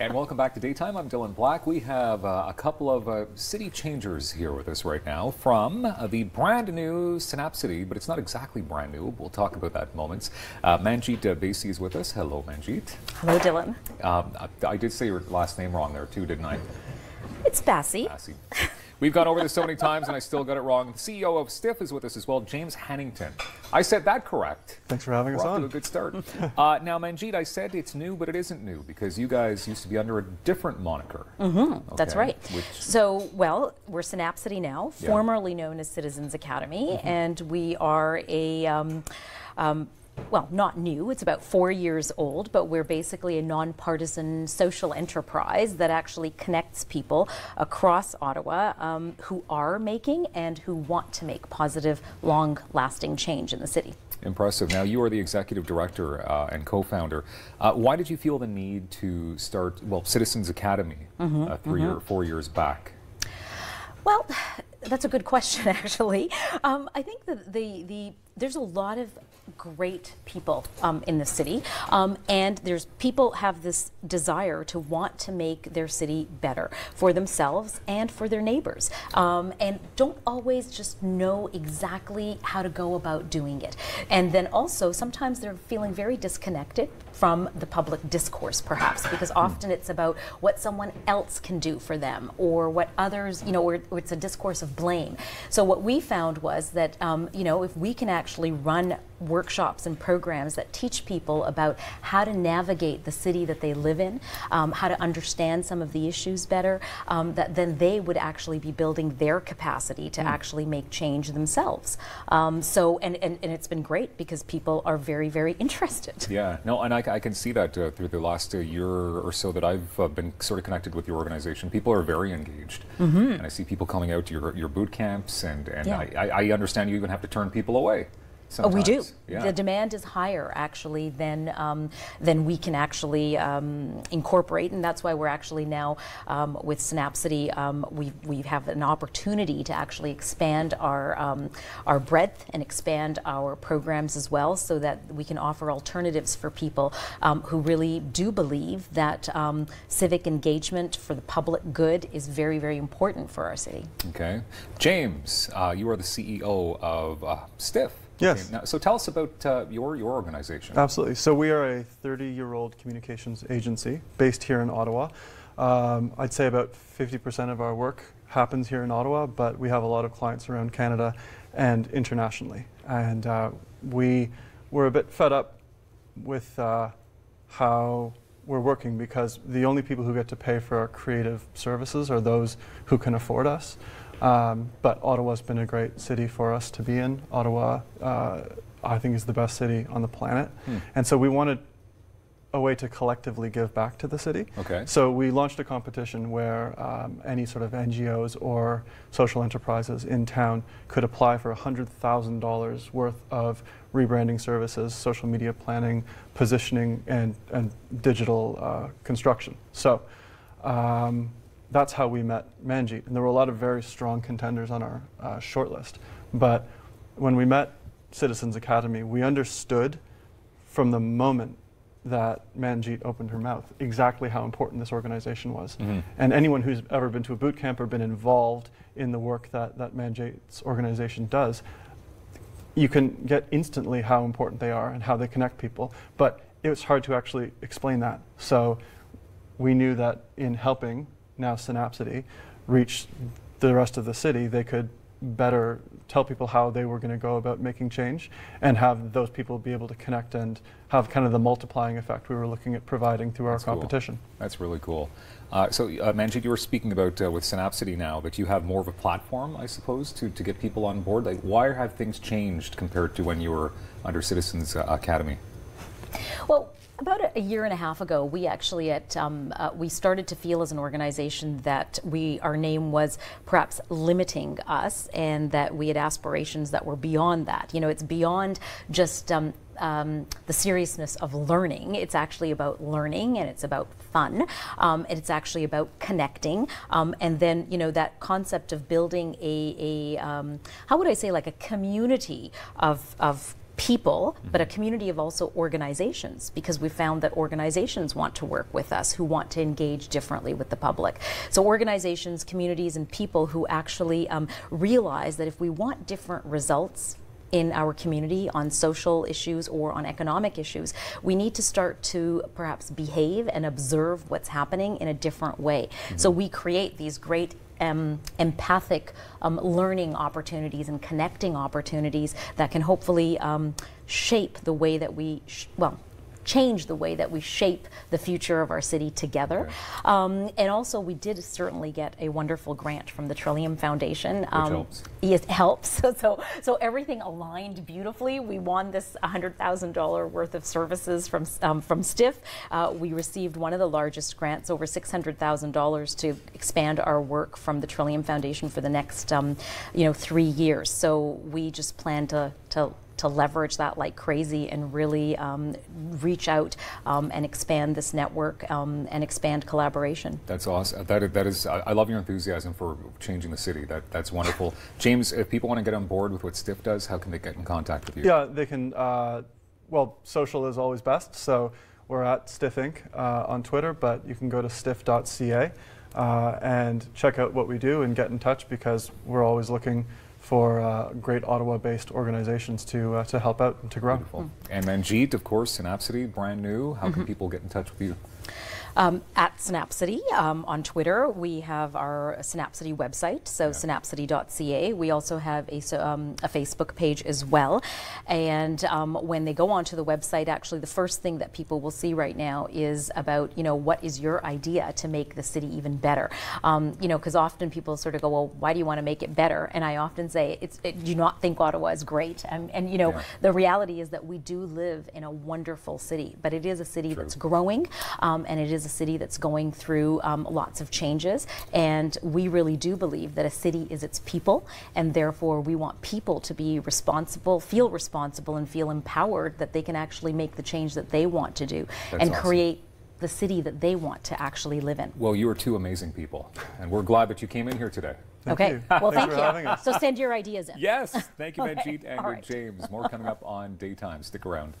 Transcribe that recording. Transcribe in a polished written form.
And welcome back to Daytime. I'm Dylan Black. We have a couple of city changers here with us right now from the brand new Synapcity, but it's not exactly brand new. We'll talk about that in moments. Manji Basi is with us. Hello, Manjeet. Hello, Dylan. I did say your last name wrong there too, didn't I? It's Basi. Basi. We've gone over this so many times and I still got it wrong. The CEO of Stiff is with us as well, James Hanington. I said that correct. Thanks for having us on. We're off to a good start. Now, Manjeet, I said it's new, but it isn't new because you guys used to be under a different moniker. Okay. That's right. So, well, we're Synapcity now, formerly known as Citizens Academy, and we are a well, not new, it's about 4 years old, but we're basically a non-partisan social enterprise that actually connects people across Ottawa who are making and who want to make positive, long-lasting change in the city. Impressive. Now, you are the executive director and co-founder. Why did you feel the need to start, well, Citizens Academy 3 or 4 years back? Well, that's a good question, actually. I think that there's a lot of great people in the city, and people have this desire to want to make their city better for themselves and for their neighbors, and don't always just know exactly how to go about doing it. And then also sometimes they're feeling very disconnected from the public discourse, perhaps, because often it's about what someone else can do for them or what others, or it's a discourse of blame. So what we found was that, if we can actually run workshops and programs that teach people about how to navigate the city that they live in, how to understand some of the issues better, that then they would actually be building their capacity to actually make change themselves. And it's been great because people are very, very interested. Yeah, no, and I can see that through the last year or so that I've been sort of connected with your organization. People are very engaged, and I see people coming out to your boot camps, and I understand you even have to turn people away. Sometimes. Oh, we do. Yeah. The demand is higher, actually, than we can actually incorporate, and that's why we're actually now with Synapcity, we have an opportunity to actually expand our breadth and expand our programs as well, so that we can offer alternatives for people who really do believe that civic engagement for the public good is very, very important for our city. Okay, James, you are the CEO of Stiff. Yes. Okay, now, so tell us about your organization. Absolutely. So we are a 30-year-old communications agency based here in Ottawa. I'd say about 50% of our work happens here in Ottawa, but we have a lot of clients around Canada and internationally. And we were a bit fed up with how we're working, because the only people who get to pay for our creative services are those who can afford us. But Ottawa's been a great city for us to be in. Ottawa, I think, is the best city on the planet. And so we wanted a way to collectively give back to the city. Okay. So we launched a competition where any sort of NGOs or social enterprises in town could apply for $100,000 worth of rebranding services, social media planning, positioning, and digital construction. So that's how we met Manji, and there were a lot of very strong contenders on our shortlist. But when we met Citizens Academy, we understood from the moment that Manji opened her mouth exactly how important this organization was. And anyone who's ever been to a boot camp or been involved in the work that Manji's organization does, you can get instantly how important they are and how they connect people. But it was hard to actually explain that. So we knew that in helping now Synapcity reach the rest of the city, they could better tell people how they were going to go about making change and have those people be able to connect and have kind of the multiplying effect we were looking at providing through our competition. Cool. That's really cool. So Manji, you were speaking about with Synapcity now that you have more of a platform, I suppose, to get people on board. Like, why have things changed compared to when you were under Citizens Academy? Well, about a year and a half ago, we actually we started to feel as an organization that our name was perhaps limiting us, and that we had aspirations that were beyond that. It's beyond just the seriousness of learning. It's actually about learning, and it's about fun, and it's actually about connecting, and then that concept of building how would I say, like a community of people, but a community of also organizations, because we found that organizations want to work with us, who want to engage differently with the public. So organizations, communities, and people who actually realize that if we want different results in our community on social issues or on economic issues, we need to start to perhaps behave and observe what's happening in a different way. So we create these great empathic learning opportunities and connecting opportunities that can hopefully shape the way that we, change the way that we shape the future of our city together. And also, we did certainly get a wonderful grant from the Trillium Foundation. Which helps. It helps. So everything aligned beautifully. We won this $100,000 worth of services from Stiff. We received one of the largest grants, over $600,000, to expand our work from the Trillium Foundation for the next 3 years. So we just plan to leverage that like crazy and really reach out and expand this network and expand collaboration. That's awesome. That is. I love your enthusiasm for changing the city. That's wonderful. James, if people want to get on board with what Stiff does, how can they get in contact with you? Yeah, they can. Well, social is always best. So we're at Stiff Inc. On Twitter, but you can go to stiff.ca and check out what we do and get in touch, because we're always looking for great Ottawa-based organizations to help out and to grow. Beautiful. And Manji, of course, Synapcity, brand new. How can people get in touch with you? At Synapcity on Twitter. We have our Synapcity website, so synapcity.ca. We also have a Facebook page as well. And when they go onto the website, actually the first thing that people will see right now is about, what is your idea to make the city even better? Because often people sort of go, well, why do you want to make it better? And I often say, do you not think Ottawa is great? The reality is that we do live in a wonderful city, but it is a city that's growing, and it is a city that's going through lots of changes, and we really do believe that a city is its people, and therefore we want people to be responsible, and feel empowered that they can actually make the change that they want to do. That's awesome. Create the city that they want to actually live in. Well, you are two amazing people, and we're glad that you came in here today. Thank you. Well, thank you. So send your ideas in. Yes, thank you, Manjeet and All right. James. More coming up on Daytime. Stick around.